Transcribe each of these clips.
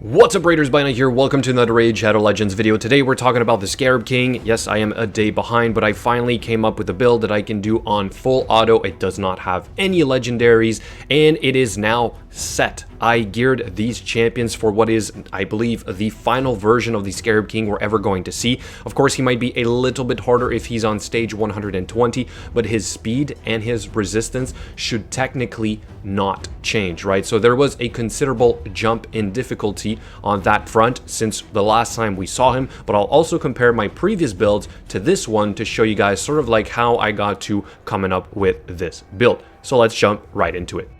What's up, Raiders? Bina here. Welcome to another Raid Shadow Legends video. Today we're talking about the Scarab King. Yes, I am a day behind, but I finally came up with a build that I can do on full auto. It does not have any legendaries, and it is now set. I geared these champions for what is, I believe, the final version of the Scarab King we're ever going to see. Of course, he might be a little bit harder if he's on stage 120, but his speed and his resistance should technically not change, right? So there was a considerable jump in difficulty on that front since the last time we saw him, but I'll also compare my previous builds to this one to show you guys sort of like how I got to coming up with this build. So let's jump right into it.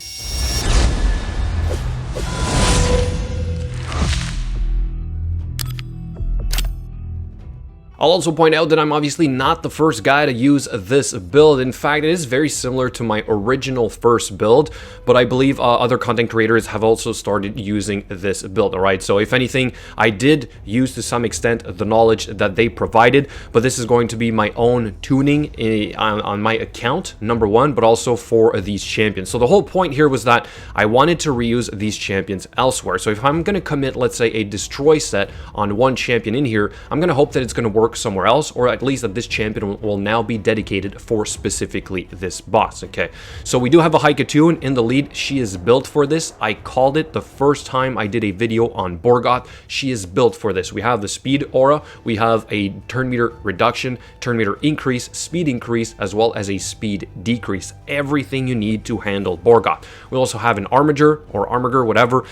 I'll also point out that I'm obviously not the first guy to use this build. In fact, it is very similar to my original first build, but I believe other content creators have also started using this build, all right? So if anything, I did use to some extent the knowledge that they provided, but this is going to be my own tuning on my account, number one, but also for these champions. So the whole point here was that I wanted to reuse these champions elsewhere. So if I'm going to commit, let's say, a destroy set on one champion in here, I'm going to hope that it's going to work somewhere else, or at least that this champion will now be dedicated for specifically this boss. Okay, so we do have a Haikatoon in the lead. She is built for this. I called it the first time I did a video on Borgoth. She is built for this. We have the speed aura, we have a turn meter reduction, turn meter increase, speed increase, as well as a speed decrease. Everything you need to handle Borgoth. We also have an armiger or armiger, whatever,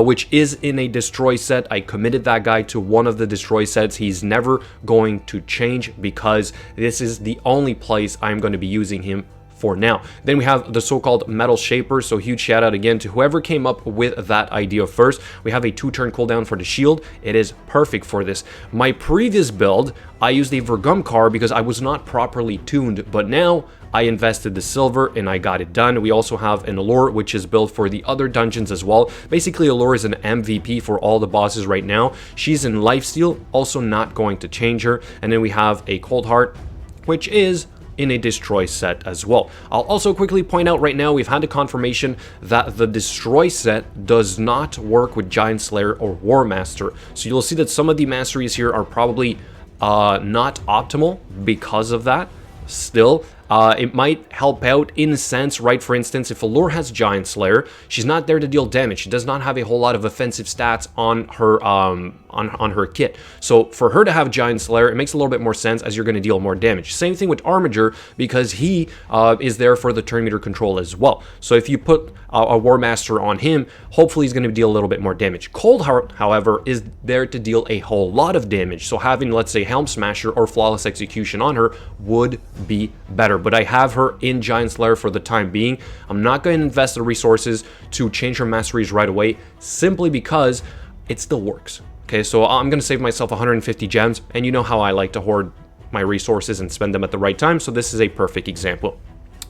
which is in a destroy set. I committed that guy to one of the destroy sets. He's never going to change because this is the only place I'm going to be using him for now. Then we have the so-called metal shaper, so huge shout out again to whoever came up with that idea first. We have a 2-turn cooldown for the shield. It is perfect for this. My previous build, I used a Vergumcar because I was not properly tuned, but now I invested the silver and I got it done. We also have an Allure, which is built for the other dungeons as well. Basically, Allure is an MVP for all the bosses right now. She's in lifesteal, also not going to change her. And then we have a Cold Heart, which is in a destroy set as well. I'll also quickly point out right now we've had a confirmation that the destroy set does not work with Giant Slayer or War Master. So you'll see that some of the masteries here are probably not optimal because of that. Still, it might help out in a sense, right? For instance, if Allure has Giant Slayer, she's not there to deal damage. She does not have a whole lot of offensive stats on her on her kit. So for her to have Giant Slayer, it makes a little bit more sense as you're going to deal more damage. Same thing with Armiger because he is there for the turn meter control as well. So if you put a War Master on him, hopefully he's going to deal a little bit more damage. Cold Heart, however, is there to deal a whole lot of damage. So having, let's say, Helm Smasher or Flawless Execution on her would be better. But I have her in Giant Slayer for the time being. I'm not going to invest the resources to change her masteries right away simply because it still works. Okay, so I'm going to save myself 150 gems, and you know how I like to hoard my resources and spend them at the right time, so this is a perfect example.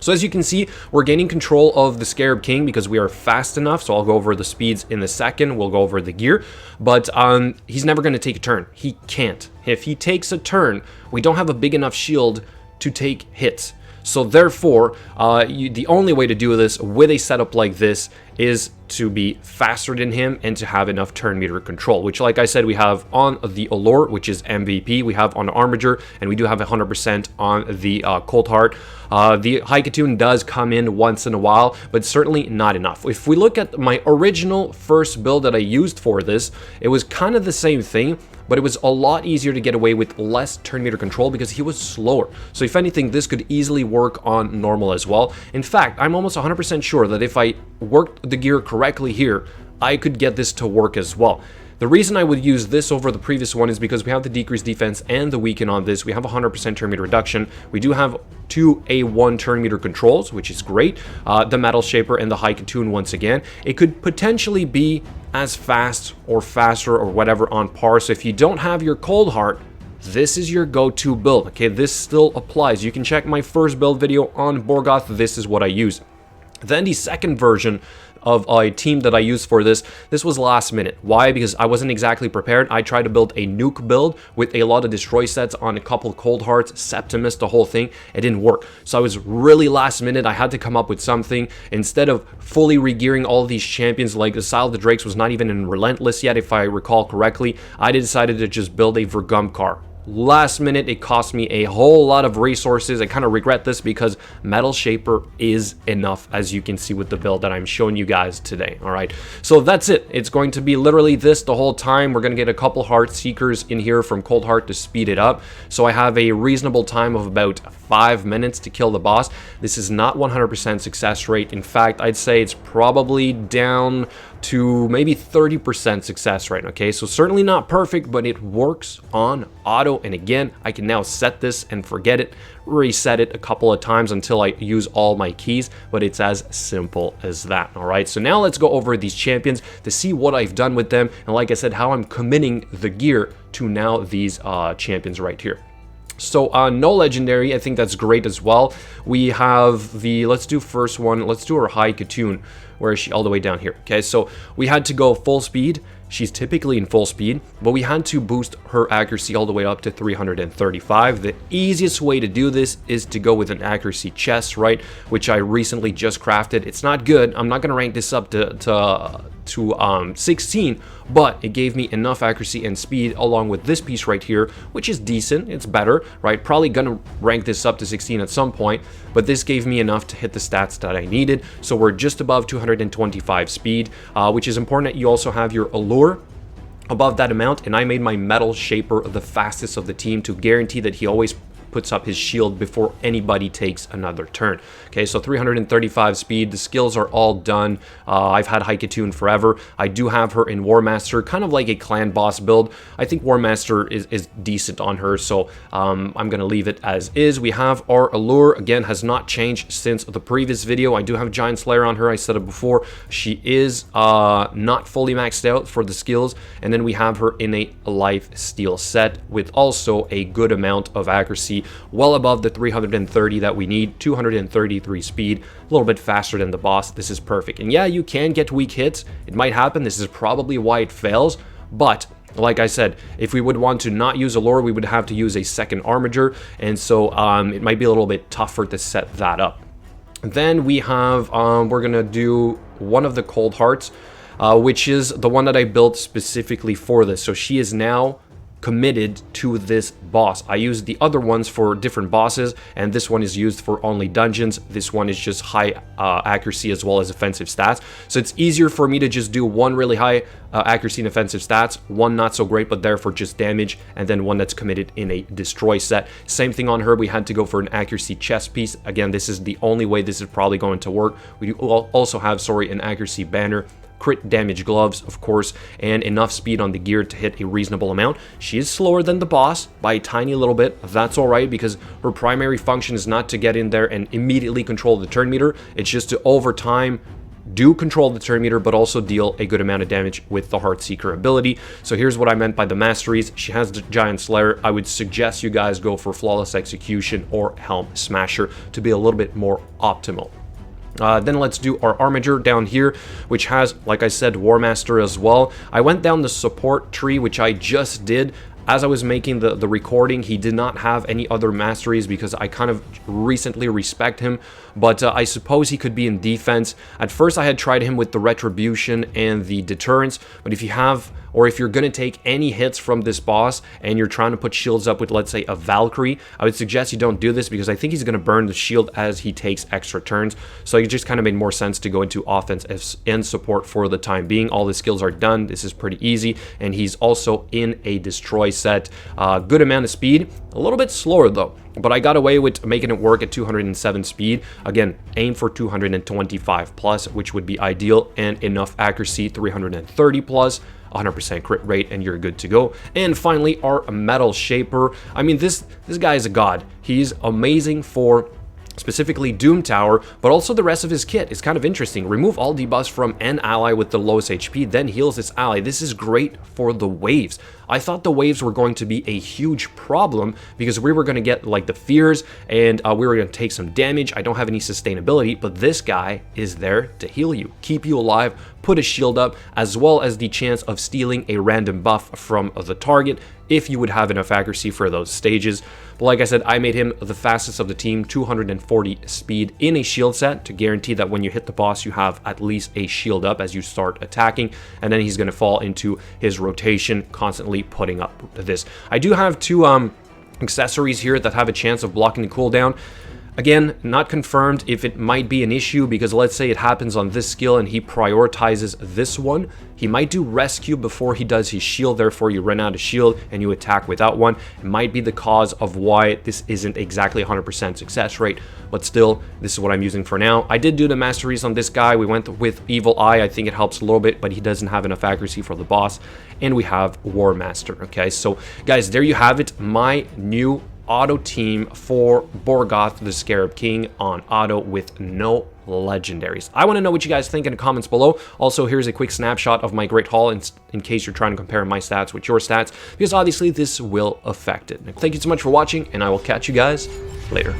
So as you can see, we're gaining control of the Scarab King because we are fast enough, so I'll go over the speeds in a second, we'll go over the gear, but he's never going to take a turn. He can't. If he takes a turn, we don't have a big enough shield to take hits. So therefore, the only way to do this with a setup like this is to be faster than him and to have enough turn meter control, which, like I said, we have on the Allure, which is MVP, we have on Armiger, and we do have 100% on the Cold Heart. The Haikatoon does come in once in a while, but certainly not enough. If we look at my original first build that I used for this, it was kind of the same thing, but it was a lot easier to get away with less turn meter control because he was slower. So if anything, this could easily work on normal as well. In fact, I'm almost 100% sure that if I worked the gear correctly here, I could get this to work as well. The reason I would use this over the previous one is because we have the decreased defense and the weaken on this. We have 100% turn meter reduction. We do have 2 A1 turn meter controls, which is great. The Metal Shaper and the Haikatoon once again. It could potentially be as fast or faster or whatever on par. So if you don't have your Cold Heart, this is your go-to build. Okay, this still applies. You can check my first build video on Borgoth. This is what I use. Then the second version of a team that I used for this was last minute. Why? Because I wasn't exactly prepared. I tried to build a nuke build with a lot of destroy sets on a couple cold hearts, Septimus, the whole thing. It didn't work. So I was really last minute. I had to come up with something. Instead of fully regearing all of these champions, like the Sile of the Drakes was not even in Relentless yet, if I recall correctly, I decided to just build a Vergum car. Last minute, it cost me a whole lot of resources. I kind of regret this because Metal Shaper is enough, as you can see with the build that I'm showing you guys today. All right, so that's it. It's going to be literally this the whole time. We're going to get a couple Heart Seekers in here from Cold Heart to speed it up. So I have a reasonable time of about 5 minutes to kill the boss. This is not 100% success rate. In fact, I'd say it's probably down to maybe 30% success rate. Okay, so certainly not perfect, but it works on auto. And again, I can now set this and forget it, reset it a couple of times until I use all my keys, but it's as simple as that. All right, so now let's go over these champions to see what I've done with them, and like I said, how I'm committing the gear to now these champions right here. So no legendary, I think that's great as well. We have the, let's do first one, let's do our High Katoon. Where is she? All the way down here. Okay, so we had to go full speed. She's typically in full speed, but we had to boost her accuracy all the way up to 335. The easiest way to do this is to go with an accuracy chest, right? Which I recently just crafted. It's not good. I'm not going to rank this up to 16, but it gave me enough accuracy and speed along with this piece right here, which is decent. It's better, right? Probably going to rank this up to 16 at some point, but this gave me enough to hit the stats that I needed. So we're just above 225 speed, which is important that you also have your allure above that amount, and I made my Metal Shaper the fastest of the team to guarantee that he always puts up his shield before anybody takes another turn. Okay, so 335 speed. The skills are all done. I've had High Katoon forever. I do have her in War Master, kind of like a clan boss build. I think War Master is decent on her, so I'm going to leave it as is. We have our allure, again, has not changed since the previous video. I do have Giant Slayer on her. I said it before. She is not fully maxed out for the skills, and then we have her in a Life Steal set with also a good amount of accuracy, well above the 330 that we need, 233 speed, a little bit faster than the boss. This is perfect. And yeah, you can get weak hits. It might happen. This is probably why it fails, but like I said, if we would want to not use Allure, we would have to use a second Armiger, and so it might be a little bit tougher to set that up. Then we have, we're gonna do one of the Cold Hearts, which is the one that I built specifically for this. So she is now committed to this boss. I used the other ones for different bosses, and this one is used for only dungeons. This one is just high accuracy as well as offensive stats. So it's easier for me to just do one really high accuracy and offensive stats, one not so great but therefore just damage, and then one that's committed in a destroy set. Same thing on her. We had to go for an accuracy chest piece. Again, this is the only way this is probably going to work. We also have, sorry, an accuracy banner, crit damage gloves, of course, and enough speed on the gear to hit a reasonable amount. She is slower than the boss by a tiny little bit. That's all right, because her primary function is not to get in there and immediately control the turn meter. It's just to, over time, do control the turn meter, but also deal a good amount of damage with the Heart Seeker ability. So here's what I meant by the masteries. She has the Giant Slayer. I would suggest you guys go for Flawless Execution or Helm Smasher to be a little bit more optimal. Then let's do our Armiger down here, which has, like I said, War Master as well. I went down the support tree, which I just did. As I was making the recording, he did not have any other masteries because I kind of recently respect him, but I suppose he could be in defense. At first I had tried him with the Retribution and the Deterrence, but if you have, or if you're going to take any hits from this boss and you're trying to put shields up with, let's say, a Valkyrie, I would suggest you don't do this because I think he's going to burn the shield as he takes extra turns. So it just kind of made more sense to go into offense and support for the time being. All the skills are done. This is pretty easy, and he's also in a destroy set. Good amount of speed, a little bit slower though, but I got away with making it work at 207 speed. Again, aim for 225 plus, which would be ideal, and enough accuracy, 330 plus, 100% crit rate, and you're good to go. And finally, our Metal Shaper. I mean, this guy is a god. He's amazing for specifically Doom Tower, but also the rest of his kit. It's kind of interesting. Remove all debuffs from an ally with the lowest HP, then heals this ally. This is great for the waves. I thought the waves were going to be a huge problem because we were going to get like the fears and we were going to take some damage. I don't have any sustainability, but this guy is there to heal you, keep you alive, put a shield up, as well as the chance of stealing a random buff from the target if you would have enough accuracy for those stages. But like I said, I made him the fastest of the team, 240 speed in a shield set to guarantee that when you hit the boss, you have at least a shield up as you start attacking, and then he's going to fall into his rotation, constantly putting up this. I do have two accessories here that have a chance of blocking the cooldown. Again, not confirmed if it might be an issue, because let's say it happens on this skill and he prioritizes this one. He might do rescue before he does his shield, therefore you run out of shield and you attack without one. It might be the cause of why this isn't exactly 100% success rate, but still, this is what I'm using for now. I did do the masteries on this guy. We went with Evil Eye. I think it helps a little bit, but he doesn't have enough accuracy for the boss. And we have War Master, okay? So, guys, there you have it. My new auto team for Borgoth the Scarab King on auto with no legendaries. I want to know what you guys think in the comments below. Also, here's a quick snapshot of my great haul in case you're trying to compare my stats with your stats, because obviously this will affect it. Thank you so much for watching, and I will catch you guys later.